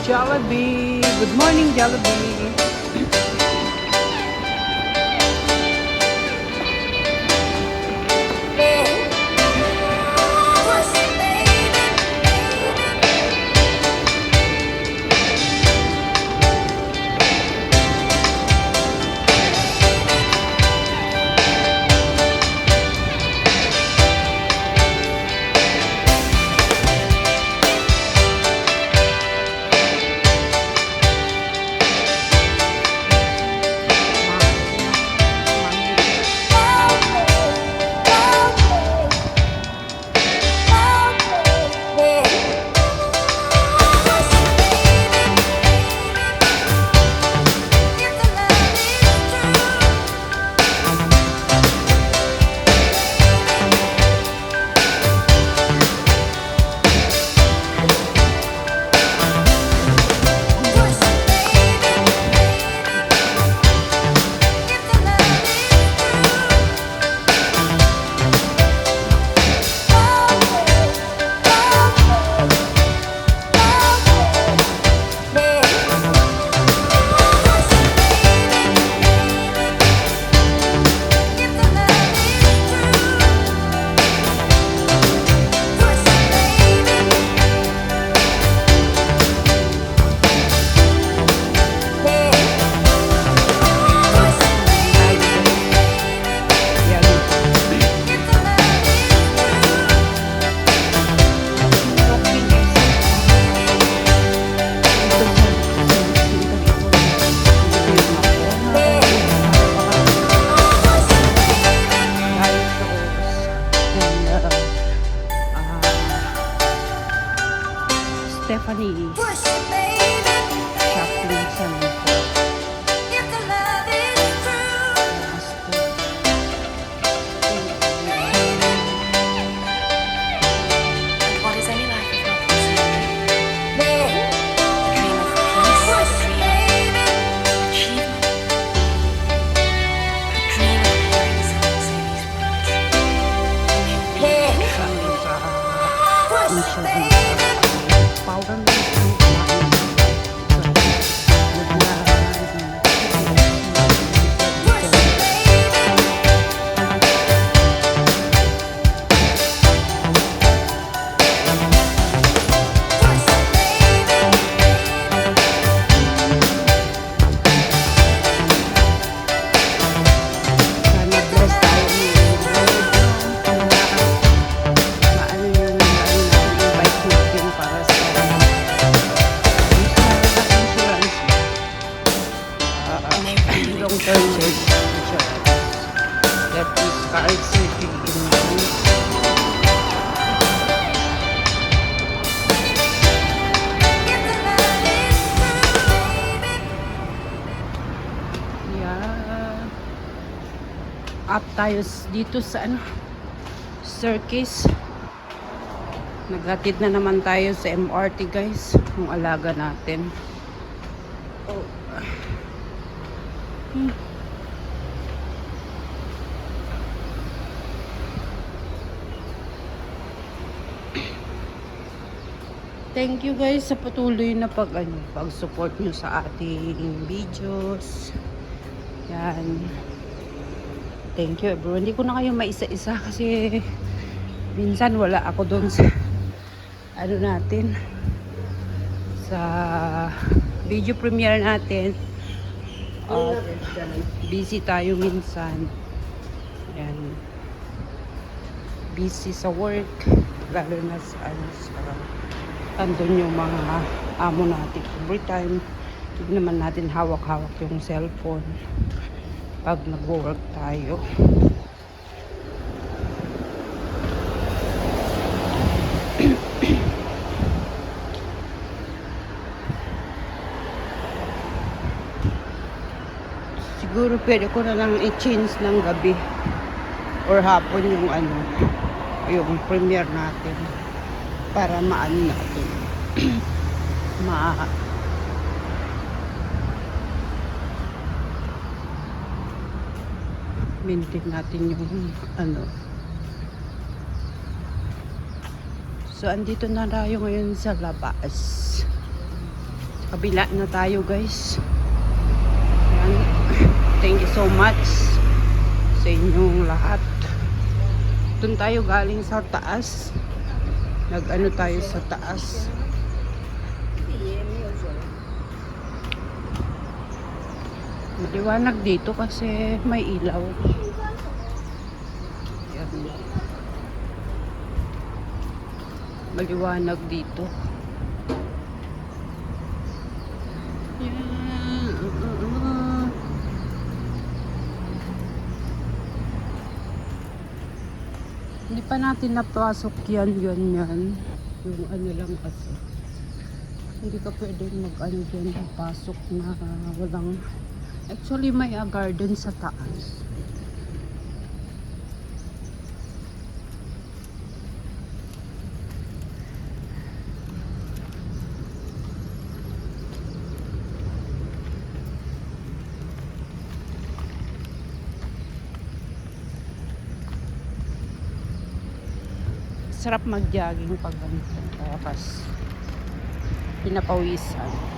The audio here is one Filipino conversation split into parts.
Jollibee. Good morning, Jollibee. Stephanie Chaplin Center. What is any life if not the dream of peace, the dream of achievement, the dream of hearing someone say these words, and they really Insurance. Powder long-term insurance. That is car safety insurance. Yeah. Up tayo dito sa circus. Naghatid na naman tayo sa MRT, guys. Yung alaga natin. Oh. Thank you guys sa patuloy na pag-support nyo sa ating videos. Yan. Thank you everyone. Hindi ko na kayo maisa-isa kasi minsan wala ako doon sa natin sa video premiere natin. Busy tayo minsan. Yan. Busy sa work, lalo na sa andun yung mga amo natin. Every time hindi naman natin hawak-hawak yung cellphone pag nagwo-work tayo. Siguro pwede ko na lang i-change ng gabi or hapon yung premiere natin para maano natin maintain natin yung So andito na tayo ngayon sa labas. Kabila na tayo guys. Ayan. Thank you so much sa inyong lahat. Doon tayo galing sa taas. Nag-ano tayo sa taas. Maliwanag dito kasi may ilaw. Ayan. Maliwanag dito. Ayan. Hindi pa natin napasok yan, ganyan. Yung ano lang kasi. Hindi ka pwedeng mag-ano dyan, pasok na walang... Actually, may a garden sa taas. Sarap mag-jogging pag ganito. Tapos, pinapawisan.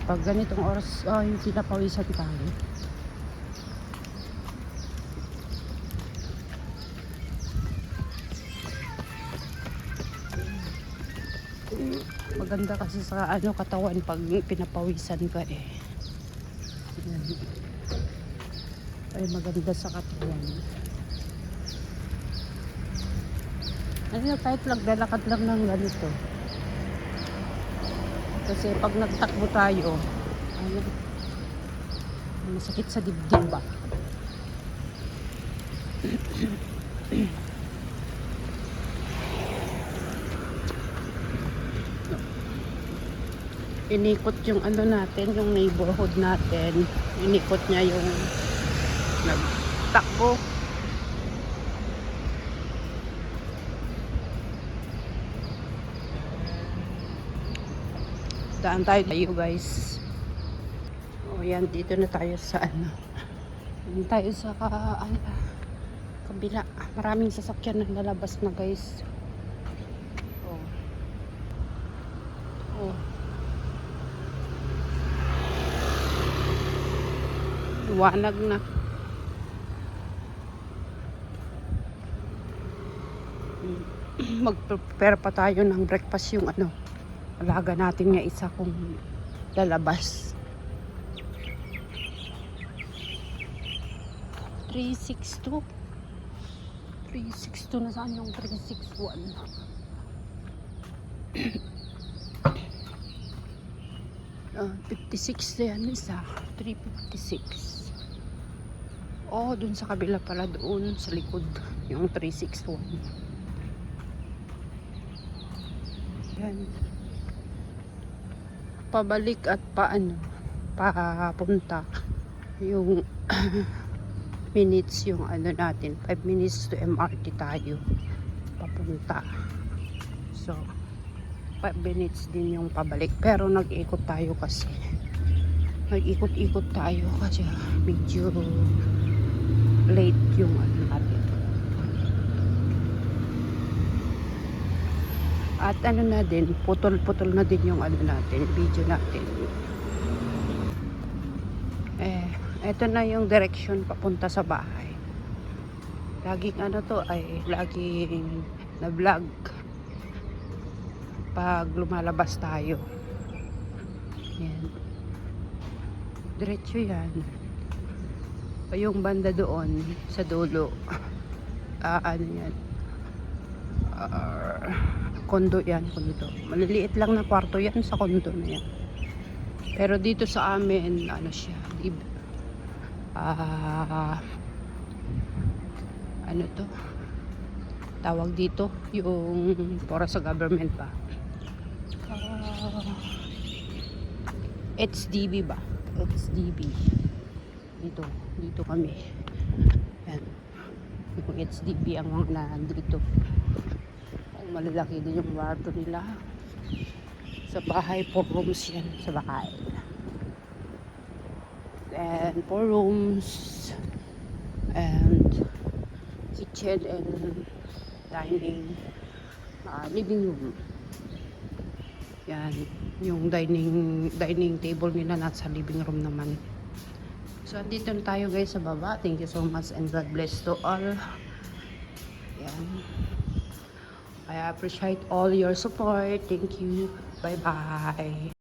Pag ganitong oras, yung pinapawisan tayo. Maganda kasi sa ano katawan pag pinapawisan ka eh. Yan. Ay maganda sa katawan. Ano kahit naglalakad lang ng ganito. Kasi pag nagtakbo tayo, ano, masakit sa dibdib ba? Inikot yung ano natin, yung neighborhood natin. Inikot niya yung nagtakbo. Daan tayo guys. O yan, dito na tayo sa ano. Dito tayo sa kabila. Maraming sasakyan na lalabas na guys. O. O. Iwanag na. Mag-prepare pa tayo ng breakfast yung ano. Alaga natin nga isa kung lalabas. 362. 362 na saan yung 361? 56 na yan isa. 356. Oh, dun sa kabila pala doon sa likod yung 361. Yan. Pabalik at paano papunta yung minutes yung ano natin 5 minutes to MRT tayo papunta, so 5 minutes din yung pabalik pero nag-ikot tayo kasi nag-ikot-ikot tayo kasi medyo late yung ano natin. At ano na din, putol-putol na din yung ano natin, video natin. Ito na yung direction papunta sa bahay. Laging ano to ay, laging na vlog pag lumalabas tayo. Yan. Diretso yan. Yung banda doon, sa dulo. Ano yan? Kondo yan, kondo. Maliliit lang na kwarto yan sa kondo na yan. Pero dito sa amin, ano siya, ano to? Tawag dito, yung para sa government ba? HDB ba? HDB. Dito kami. Yan. Yung HDB ang mga nandito. Malalaki din yung kwarto nila. Sa bahay, 4 rooms yan sa bahay. And 4 rooms and kitchen and dining, living room. Yan, yung dining table nila nasa living room naman. So, andito na tayo guys sa baba. Thank you so much and God bless to all. Yan. I appreciate all your support. Thank you. Bye-bye.